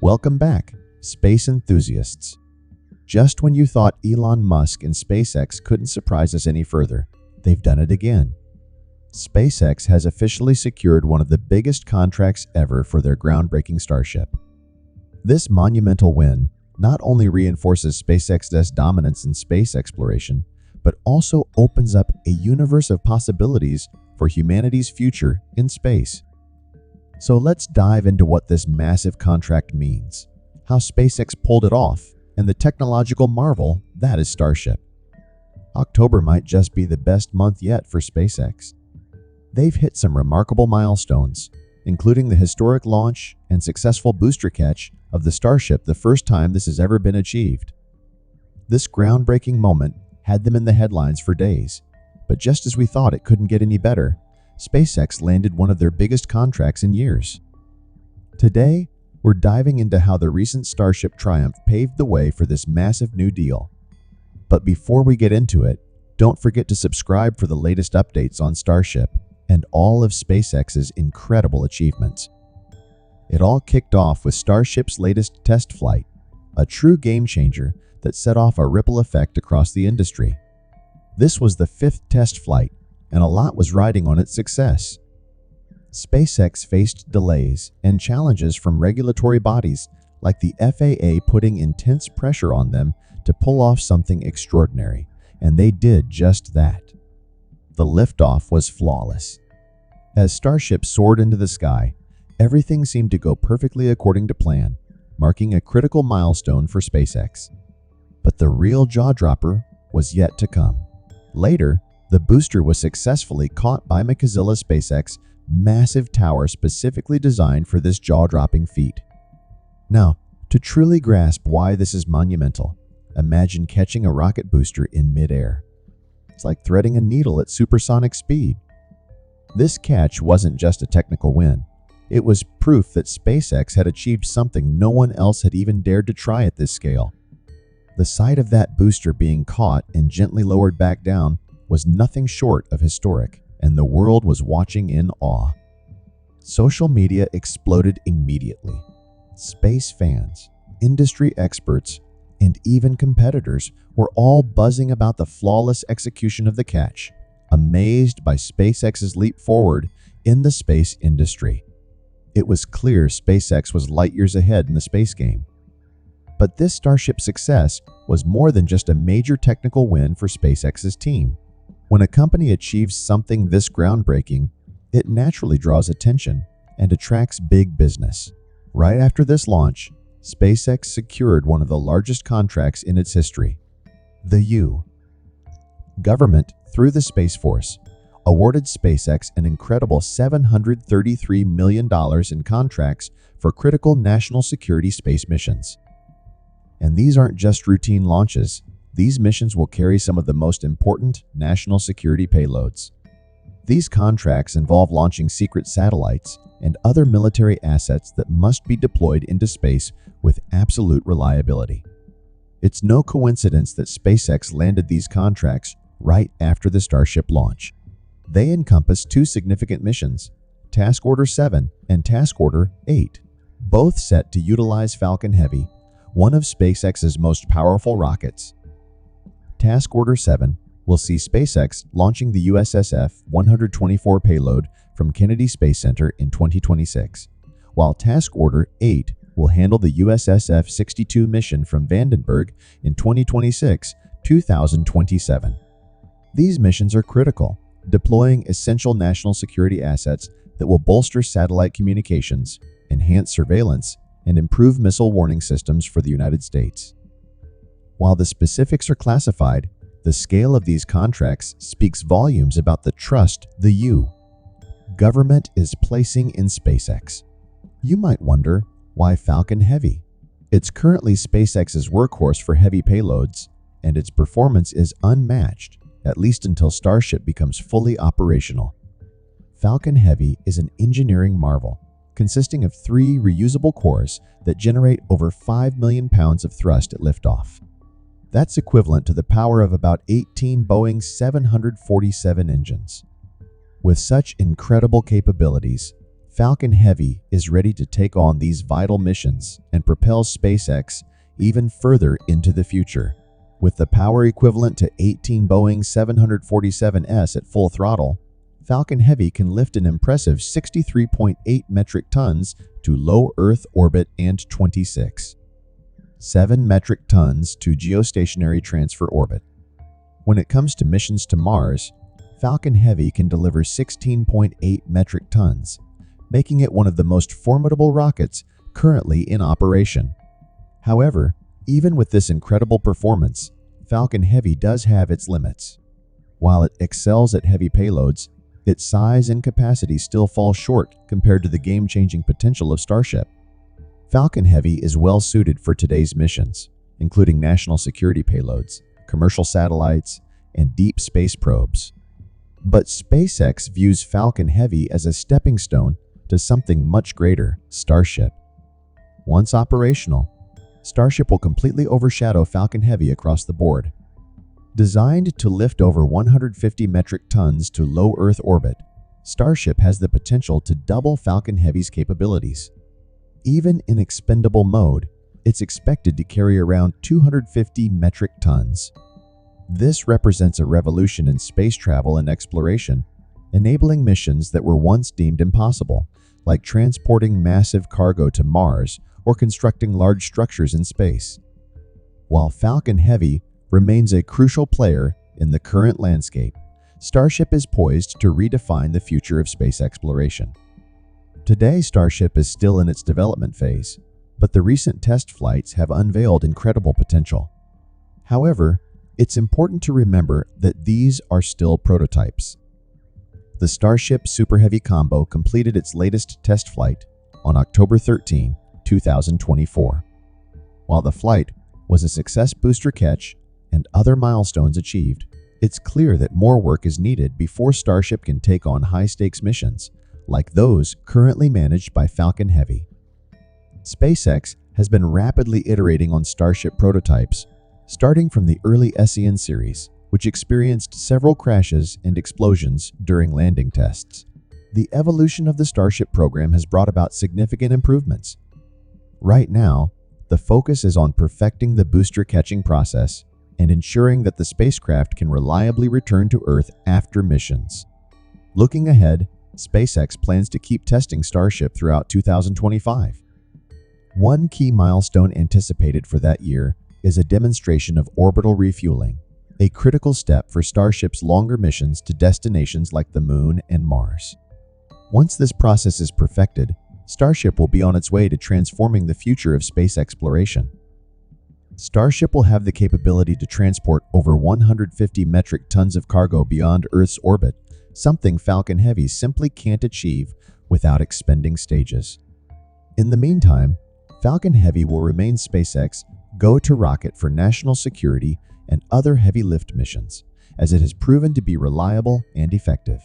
Welcome back, space enthusiasts. Just when you thought Elon Musk and SpaceX couldn't surprise us any further, they've done it again. SpaceX has officially secured one of the biggest contracts ever for their groundbreaking Starship. This monumental win not only reinforces SpaceX's dominance in space exploration, but also opens up a universe of possibilities for humanity's future in space. So let's dive into what this massive contract means, how SpaceX pulled it off, and the technological marvel that is Starship. October might just be the best month yet for SpaceX. They've hit some remarkable milestones, including the historic launch and successful booster catch of the Starship, the first time this has ever been achieved. This groundbreaking moment had them in the headlines for days, but just as we thought it couldn't get any better, SpaceX landed one of their biggest contracts in years. Today, we're diving into how the recent Starship triumph paved the way for this massive new deal. But before we get into it, don't forget to subscribe for the latest updates on Starship and all of SpaceX's incredible achievements. It all kicked off with Starship's latest test flight, a true game changer that set off a ripple effect across the industry. This was the 5th test flight, and a lot was riding on its success. SpaceX faced delays and challenges from regulatory bodies like the FAA putting intense pressure on them to pull off something extraordinary, and they did just that. The liftoff was flawless. As Starship soared into the sky, everything seemed to go perfectly according to plan, marking a critical milestone for SpaceX. But the real jaw-dropper was yet to come. Later, the booster was successfully caught by Machzilla SpaceX's massive tower specifically designed for this jaw-dropping feat. Now, to truly grasp why this is monumental, imagine catching a rocket booster in midair. It's like threading a needle at supersonic speed. This catch wasn't just a technical win. It was proof that SpaceX had achieved something no one else had even dared to try at this scale. The sight of that booster being caught and gently lowered back down was nothing short of historic, and the world was watching in awe. Social media exploded immediately. Space fans, industry experts, and even competitors were all buzzing about the flawless execution of the catch, amazed by SpaceX's leap forward in the space industry. It was clear SpaceX was light years ahead in the space game. But this Starship success was more than just a major technical win for SpaceX's team. When a company achieves something this groundbreaking, it naturally draws attention and attracts big business. Right after this launch, SpaceX secured one of the largest contracts in its history. The U. Government, through the Space Force, awarded SpaceX an incredible $733 million in contracts for critical national security space missions. And these aren't just routine launches. These missions will carry some of the most important national security payloads. These contracts involve launching secret satellites and other military assets that must be deployed into space with absolute reliability. It's no coincidence that SpaceX landed these contracts right after the Starship launch. They encompass 2 significant missions, Task Order 7 and Task Order 8, both set to utilize Falcon Heavy, one of SpaceX's most powerful rockets. Task Order 7 will see SpaceX launching the USSF-124 payload from Kennedy Space Center in 2026, while Task Order 8 will handle the USSF-62 mission from Vandenberg in 2026-2027. These missions are critical, deploying essential national security assets that will bolster satellite communications, enhance surveillance, and improve missile warning systems for the United States. While the specifics are classified, the scale of these contracts speaks volumes about the trust the U. Government is placing in SpaceX. You might wonder, why Falcon Heavy? It's currently SpaceX's workhorse for heavy payloads, and its performance is unmatched, at least until Starship becomes fully operational. Falcon Heavy is an engineering marvel, consisting of 3 reusable cores that generate over 5 million pounds of thrust at liftoff. That's equivalent to the power of about 18 Boeing 747 engines. With such incredible capabilities, Falcon Heavy is ready to take on these vital missions and propel SpaceX even further into the future. With the power equivalent to 18 Boeing 747s at full throttle, Falcon Heavy can lift an impressive 63.8 metric tons to low Earth orbit and 7 metric tons to geostationary transfer orbit. When it comes to missions to Mars, Falcon Heavy can deliver 16.8 metric tons, making it one of the most formidable rockets currently in operation. However, even with this incredible performance, Falcon Heavy does have its limits. While it excels at heavy payloads, its size and capacity still fall short compared to the game-changing potential of Starship. Falcon Heavy is well suited for today's missions, including national security payloads, commercial satellites, and deep space probes. But SpaceX views Falcon Heavy as a stepping stone to something much greater, Starship. Once operational, Starship will completely overshadow Falcon Heavy across the board. Designed to lift over 150 metric tons to low Earth orbit, Starship has the potential to double Falcon Heavy's capabilities. Even in expendable mode, it's expected to carry around 250 metric tons. This represents a revolution in space travel and exploration, enabling missions that were once deemed impossible, like transporting massive cargo to Mars or constructing large structures in space. While Falcon Heavy remains a crucial player in the current landscape, Starship is poised to redefine the future of space exploration. Today, Starship is still in its development phase, but the recent test flights have unveiled incredible potential. However, it's important to remember that these are still prototypes. The Starship Super Heavy combo completed its latest test flight on October 13, 2024. While the flight was a success booster catch and other milestones achieved, it's clear that more work is needed before Starship can take on high-stakes missions like those currently managed by Falcon Heavy. SpaceX has been rapidly iterating on Starship prototypes, starting from the early SEN series, which experienced several crashes and explosions during landing tests. The evolution of the Starship program has brought about significant improvements. Right now, the focus is on perfecting the booster catching process and ensuring that the spacecraft can reliably return to Earth after missions. Looking ahead, SpaceX plans to keep testing Starship throughout 2025. One key milestone anticipated for that year is a demonstration of orbital refueling, a critical step for Starship's longer missions to destinations like the Moon and Mars. Once this process is perfected, Starship will be on its way to transforming the future of space exploration. Starship will have the capability to transport over 150 metric tons of cargo beyond Earth's orbit, something Falcon Heavy simply can't achieve without expending stages. In the meantime, Falcon Heavy will remain SpaceX's go-to rocket for national security and other heavy lift missions, as it has proven to be reliable and effective.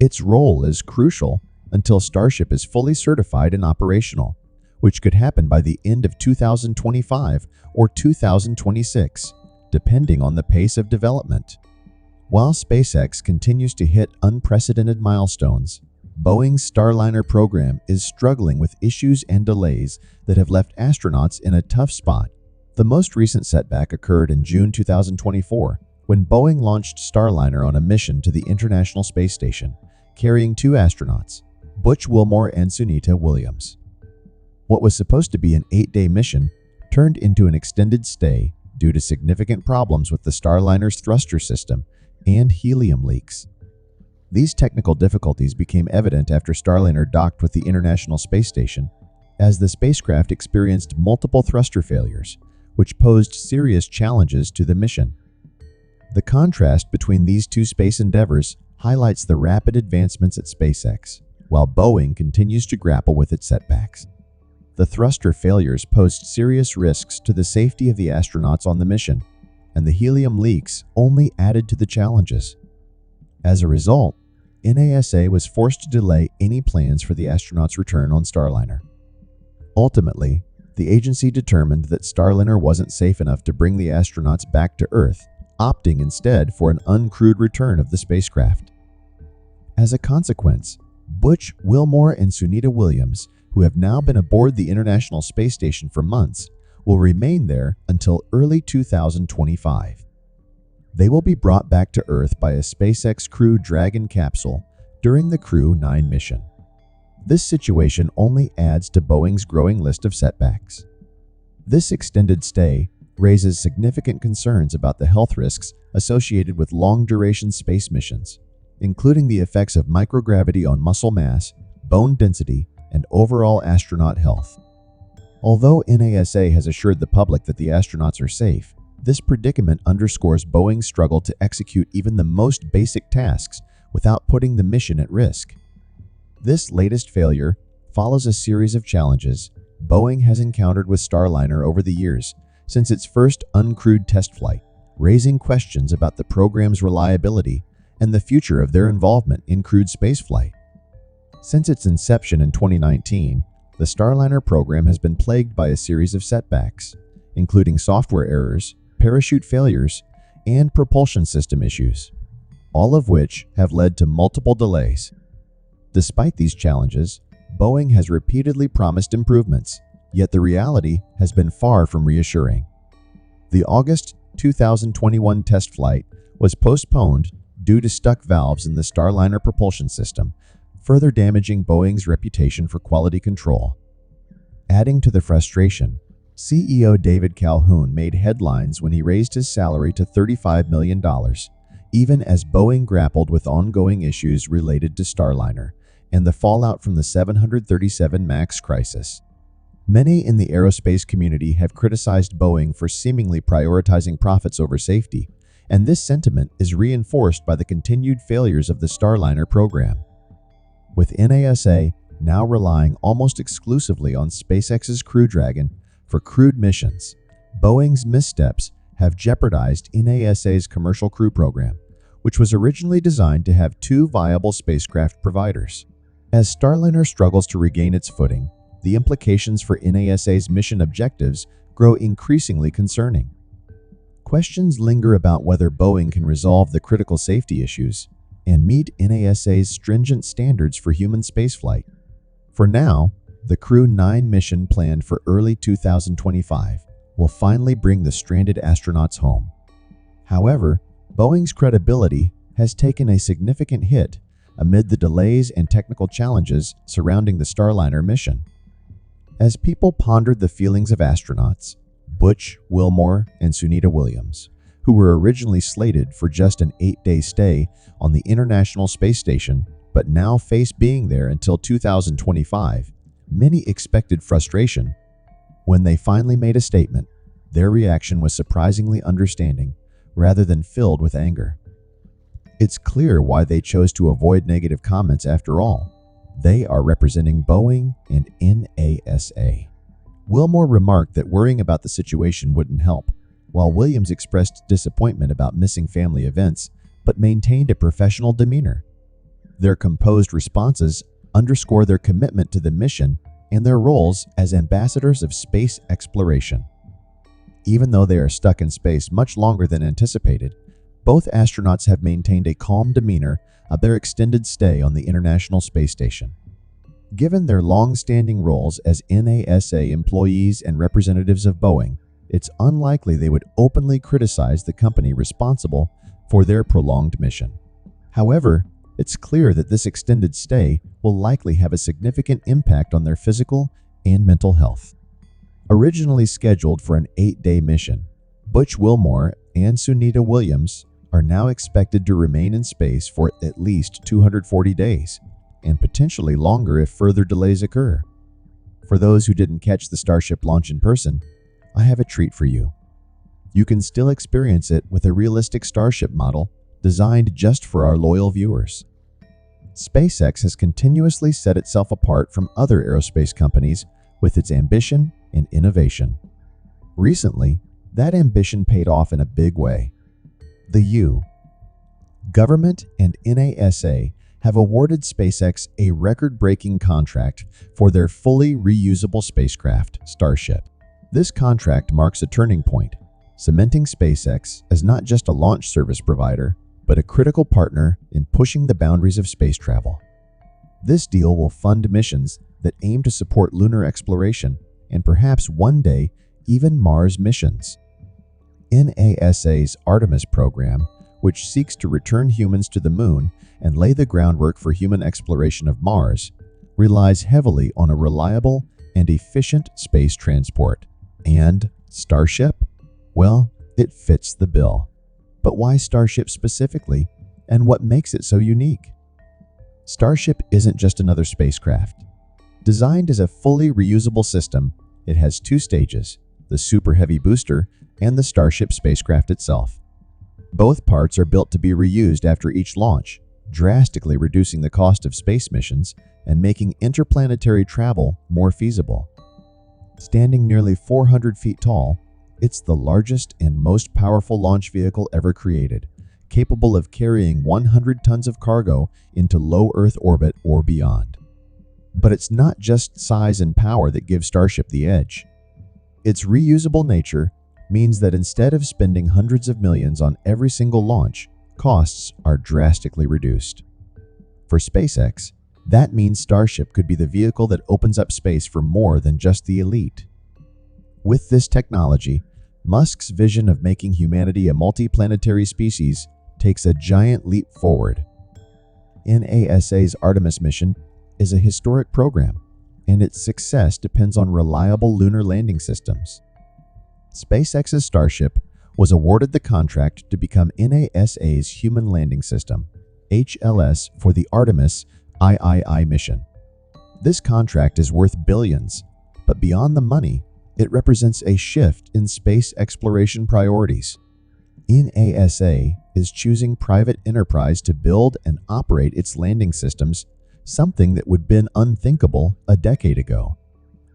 Its role is crucial until Starship is fully certified and operational, which could happen by the end of 2025 or 2026, depending on the pace of development. While SpaceX continues to hit unprecedented milestones, Boeing's Starliner program is struggling with issues and delays that have left astronauts in a tough spot. The most recent setback occurred in June 2024, when Boeing launched Starliner on a mission to the International Space Station, carrying 2 astronauts, Butch Wilmore and Sunita Williams. What was supposed to be an 8-day mission turned into an extended stay due to significant problems with the Starliner's thruster system and helium leaks. These technical difficulties became evident after Starliner docked with the International Space Station, as the spacecraft experienced multiple thruster failures, which posed serious challenges to the mission. The contrast between these two space endeavors highlights the rapid advancements at SpaceX, while Boeing continues to grapple with its setbacks. The thruster failures posed serious risks to the safety of the astronauts on the mission, and the helium leaks only added to the challenges. As a result, NASA was forced to delay any plans for the astronauts' return on Starliner. Ultimately, the agency determined that Starliner wasn't safe enough to bring the astronauts back to Earth, opting instead for an uncrewed return of the spacecraft. As a consequence, Butch Wilmore and Sunita Williams, who have now been aboard the International Space Station for months, will remain there until early 2025. They will be brought back to Earth by a SpaceX Crew Dragon capsule during the Crew 9 mission. This situation only adds to Boeing's growing list of setbacks. This extended stay raises significant concerns about the health risks associated with long-duration space missions, including the effects of microgravity on muscle mass, bone density, and overall astronaut health. Although NASA has assured the public that the astronauts are safe, this predicament underscores Boeing's struggle to execute even the most basic tasks without putting the mission at risk. This latest failure follows a series of challenges Boeing has encountered with Starliner over the years since its first uncrewed test flight, raising questions about the program's reliability and the future of their involvement in crewed spaceflight. Since its inception in 2019, the Starliner program has been plagued by a series of setbacks, including software errors, parachute failures, and propulsion system issues, all of which have led to multiple delays. Despite these challenges, Boeing has repeatedly promised improvements, yet the reality has been far from reassuring. The August 2021 test flight was postponed due to stuck valves in the Starliner propulsion system, further damaging Boeing's reputation for quality control. Adding to the frustration, CEO David Calhoun made headlines when he raised his salary to $35 million, even as Boeing grappled with ongoing issues related to Starliner and the fallout from the 737 MAX crisis. Many in the aerospace community have criticized Boeing for seemingly prioritizing profits over safety, and this sentiment is reinforced by the continued failures of the Starliner program. With NASA now relying almost exclusively on SpaceX's Crew Dragon for crewed missions, Boeing's missteps have jeopardized NASA's Commercial Crew Program, which was originally designed to have two viable spacecraft providers. As Starliner struggles to regain its footing, the implications for NASA's mission objectives grow increasingly concerning. Questions linger about whether Boeing can resolve the critical safety issues and meet NASA's stringent standards for human spaceflight. For now, the Crew 9 mission planned for early 2025 will finally bring the stranded astronauts home. However, Boeing's credibility has taken a significant hit amid the delays and technical challenges surrounding the Starliner mission. As people pondered the feelings of astronauts, Butch Wilmore and Sunita Williams, who were originally slated for just an 8-day stay on the International Space Station but now face being there until 2025, many expected frustration. When they finally made a statement, their reaction was surprisingly understanding rather than filled with anger. It's clear why they chose to avoid negative comments after all. They are representing Boeing and NASA. Wilmore remarked that worrying about the situation wouldn't help, while Williams expressed disappointment about missing family events, but maintained a professional demeanor. Their composed responses underscore their commitment to the mission and their roles as ambassadors of space exploration. Even though they are stuck in space much longer than anticipated, both astronauts have maintained a calm demeanor of their extended stay on the International Space Station. Given their long-standing roles as NASA employees and representatives of Boeing, it's unlikely they would openly criticize the company responsible for their prolonged mission. However, it's clear that this extended stay will likely have a significant impact on their physical and mental health. Originally scheduled for an 8-day mission, Butch Wilmore and Sunita Williams are now expected to remain in space for at least 240 days, and potentially longer if further delays occur. For those who didn't catch the Starship launch in person, I have a treat for you. You can still experience it with a realistic Starship model designed just for our loyal viewers. SpaceX has continuously set itself apart from other aerospace companies with its ambition and innovation. Recently, that ambition paid off in a big way. The U. Government and NASA have awarded SpaceX a record-breaking contract for their fully reusable spacecraft, Starship. This contract marks a turning point, cementing SpaceX as not just a launch service provider, but a critical partner in pushing the boundaries of space travel. This deal will fund missions that aim to support lunar exploration and perhaps one day even Mars missions. NASA's Artemis program, which seeks to return humans to the moon and lay the groundwork for human exploration of Mars, relies heavily on a reliable and efficient space transport. And Starship? Well, it fits the bill. But why Starship specifically, and what makes it so unique? Starship isn't just another spacecraft. Designed as a fully reusable system, it has two stages, the Super Heavy booster and the Starship spacecraft itself. Both parts are built to be reused after each launch, drastically reducing the cost of space missions and making interplanetary travel more feasible. Standing nearly 400 feet tall, it's the largest and most powerful launch vehicle ever created, capable of carrying 100 tons of cargo into low Earth orbit or beyond. But it's not just size and power that give Starship the edge. Its reusable nature means that instead of spending hundreds of millions on every single launch, costs are drastically reduced. For SpaceX, that means Starship could be the vehicle that opens up space for more than just the elite. With this technology, Musk's vision of making humanity a multi-planetary species takes a giant leap forward. NASA's Artemis mission is a historic program, and its success depends on reliable lunar landing systems. SpaceX's Starship was awarded the contract to become NASA's Human Landing System, HLS, for the Artemis III mission. This contract is worth billions, but beyond the money, it represents a shift in space exploration priorities. NASA is choosing private enterprise to build and operate its landing systems, something that would have been unthinkable a decade ago.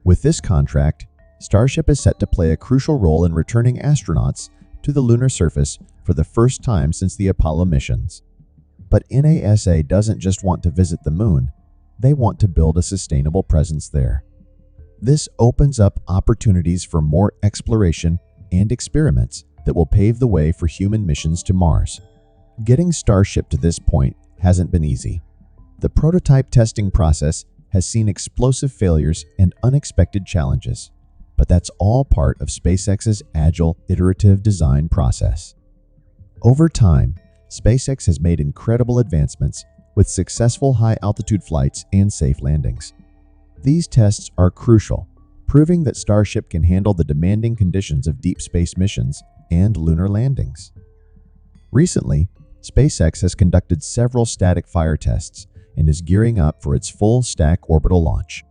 With this contract, Starship is set to play a crucial role in returning astronauts to the lunar surface for the first time since the Apollo missions. But NASA doesn't just want to visit the moon, they want to build a sustainable presence there. This opens up opportunities for more exploration and experiments that will pave the way for human missions to Mars. Getting Starship to this point hasn't been easy. The prototype testing process has seen explosive failures and unexpected challenges, but that's all part of SpaceX's agile, iterative design process. Over time, SpaceX has made incredible advancements with successful high-altitude flights and safe landings. These tests are crucial, proving that Starship can handle the demanding conditions of deep space missions and lunar landings. Recently, SpaceX has conducted several static fire tests and is gearing up for its full-stack orbital launch.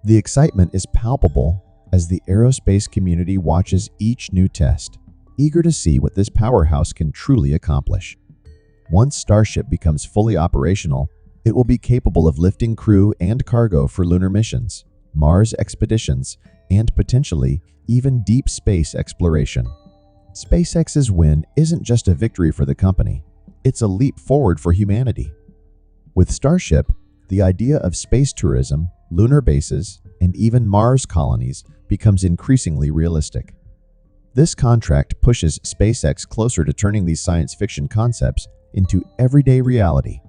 The excitement is palpable as the aerospace community watches each new test, eager to see what this powerhouse can truly accomplish. Once Starship becomes fully operational, it will be capable of lifting crew and cargo for lunar missions, Mars expeditions, and potentially even deep space exploration. SpaceX's win isn't just a victory for the company, it's a leap forward for humanity. With Starship, the idea of space tourism, lunar bases, and even Mars colonies becomes increasingly realistic. This contract pushes SpaceX closer to turning these science fiction concepts into everyday reality.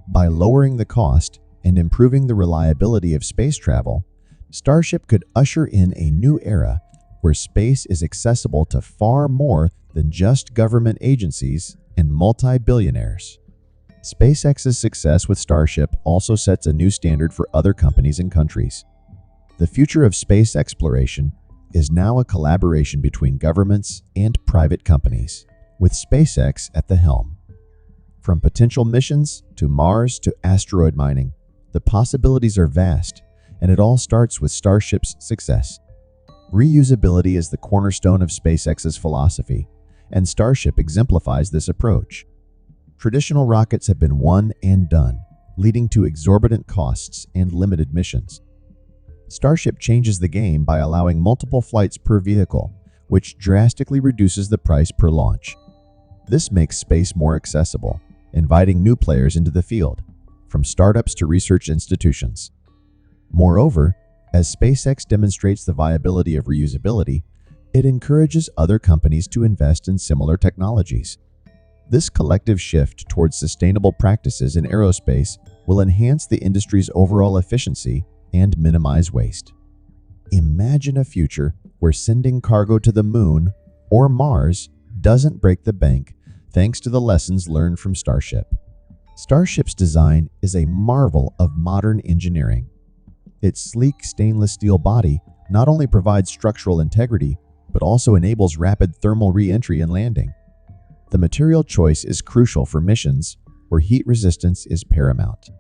By lowering the cost and improving the reliability of space travel, Starship could usher in a new era where space is accessible to far more than just government agencies and multi-billionaires. SpaceX's success with Starship also sets a new standard for other companies and countries. The future of space exploration is now a collaboration between governments and private companies, with SpaceX at the helm. From potential missions to Mars to asteroid mining, the possibilities are vast, and it all starts with Starship's success. Reusability is the cornerstone of SpaceX's philosophy, and Starship exemplifies this approach. Traditional rockets have been one and done, leading to exorbitant costs and limited missions. Starship changes the game by allowing multiple flights per vehicle, which drastically reduces the price per launch. This makes space more accessible, inviting new players into the field, from startups to research institutions. Moreover, as SpaceX demonstrates the viability of reusability, it encourages other companies to invest in similar technologies. This collective shift towards sustainable practices in aerospace will enhance the industry's overall efficiency and minimize waste. Imagine a future where sending cargo to the moon or Mars doesn't break the bank thanks to the lessons learned from Starship. Starship's design is a marvel of modern engineering. Its sleek stainless steel body not only provides structural integrity, but also enables rapid thermal re-entry and landing. The material choice is crucial for missions where heat resistance is paramount.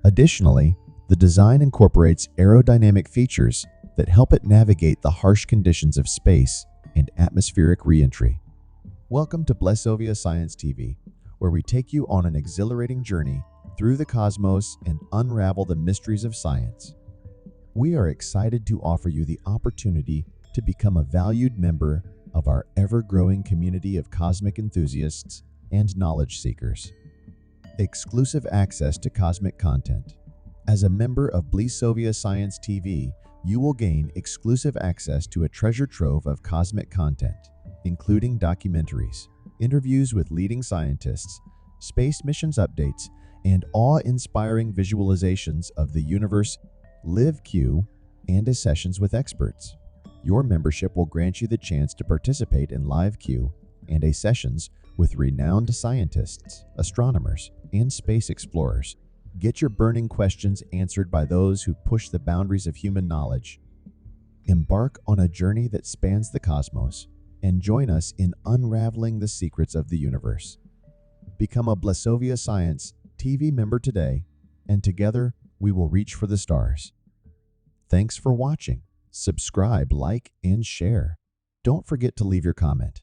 Additionally, the design incorporates aerodynamic features that help it navigate the harsh conditions of space and atmospheric re-entry. Welcome to Blessovia Science TV, where we take you on an exhilarating journey through the cosmos and unravel the mysteries of science. We are excited to offer you the opportunity to become a valued member of our ever-growing community of cosmic enthusiasts and knowledge seekers. Exclusive access to cosmic content. As a member of Blessovia Science TV, you will gain exclusive access to a treasure trove of cosmic content, including documentaries, interviews with leading scientists, space missions updates, and awe-inspiring visualizations of the universe, live Q, and sessions with experts. Your membership will grant you the chance to participate in live Q and sessions with renowned scientists, astronomers, and space explorers. Get your burning questions answered by those who push the boundaries of human knowledge. Embark on a journey that spans the cosmos and join us in unraveling the secrets of the universe. Become a Blessovia Science TV member today, and together we will reach for the stars. Thanks for watching. Subscribe, like, and share. Don't forget to leave your comment.